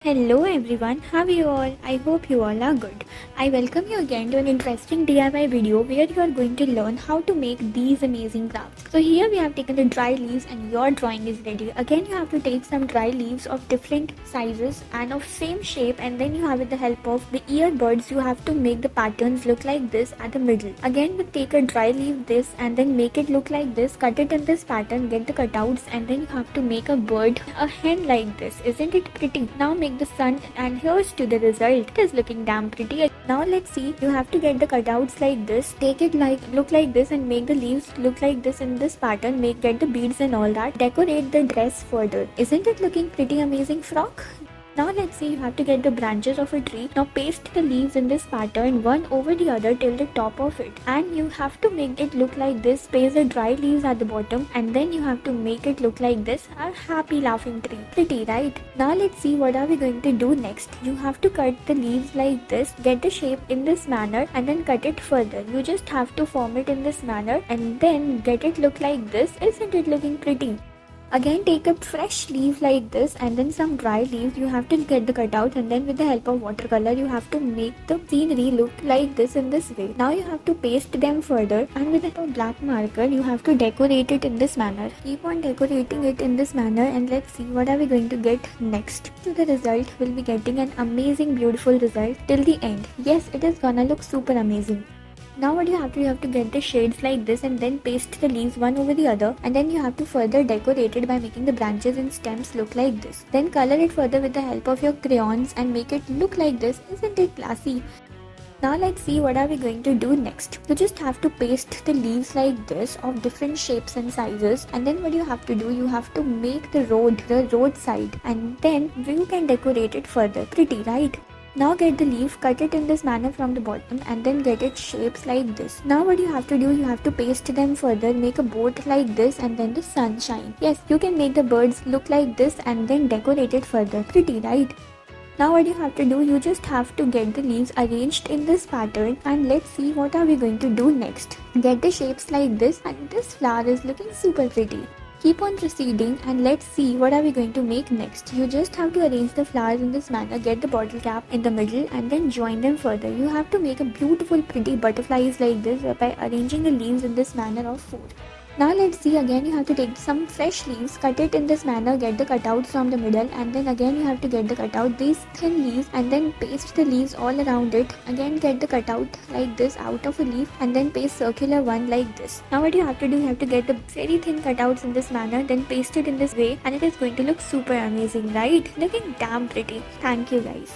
Hello everyone, how are you all? I hope you all are good. I welcome you again to an interesting DIY video where you are going to learn how to make these amazing crafts. So here we have taken the dry leaves and your drawing is ready. Again you have to take some dry leaves of different sizes and of same shape, and then you have, with the help of the earbuds, you have to make the patterns look like this at the middle. Again we take a dry leaf this and then make it look like this, cut it in this pattern, get the cutouts, and then you have to make a bird, a hen like this. Isn't it pretty? Now make the sun, and here's to the result. It is looking damn pretty. Now let's see. You have to get the cutouts like this, take it like look like this, and make the leaves look like this in this pattern. Get the beads and all that. Decorate the dress further. Isn't it looking pretty amazing frock? Now let's see, you have to get the branches of a tree. Now paste the leaves in this pattern one over the other till the top of it, and you have to make it look like this. Paste the dry leaves at the bottom, and then you have to make it look like this, a happy laughing tree. Pretty, right? Now let's see what are we going to do next. You have to cut the leaves like this, get the shape in this manner, and then cut it further. You just have to form it in this manner and then get it look like this. Isn't it looking pretty? Again take a fresh leaf like this and then some dry leaves. You have to get the cutout, and then with the help of watercolor you have to make the scenery look like this in this way. Now you have to paste them further, and with the help of black marker you have to decorate it in this manner. Keep on decorating it in this manner, and let's see what are we going to get next. To the result, we'll be getting an amazing beautiful result till the end. Yes, it is gonna look super amazing. Now what you have to get the shades like this and then paste the leaves one over the other, and then you have to further decorate it by making the branches and stems look like this. Then color it further with the help of your crayons and make it look like this. Isn't it classy? Now let's see what are we going to do next. You just have to paste the leaves like this of different shapes and sizes, and then what you have to do, you have to make the roadside, and then you can decorate it further. Pretty, right? Now get the leaf, cut it in this manner from the bottom, and then get it shapes like this. Now what you have to do, you have to paste them further, make a boat like this, and then the sunshine. Yes, you can make the birds look like this and then decorate it further. Pretty, right? Now what you have to do, you just have to get the leaves arranged in this pattern, and let's see what are we going to do next. Get the shapes like this, and this flower is looking super pretty. Keep on proceeding, and let's see what are we going to make next. You just have to arrange the flowers in this manner, get the bottle cap in the middle, and then join them further. You have to make a beautiful pretty butterflies like this by arranging the leaves in this manner of 4. Now let's see, again you have to take some fresh leaves, cut it in this manner, get the cutouts from the middle, and then again you have to get the cutout, these thin leaves, and then paste the leaves all around it. Again get the cutout like this out of a leaf, and then paste circular one like this. Now what you have to do, you have to get the very thin cutouts in this manner, then paste it in this way, and it is going to look super amazing, right? Looking damn pretty. Thank you guys.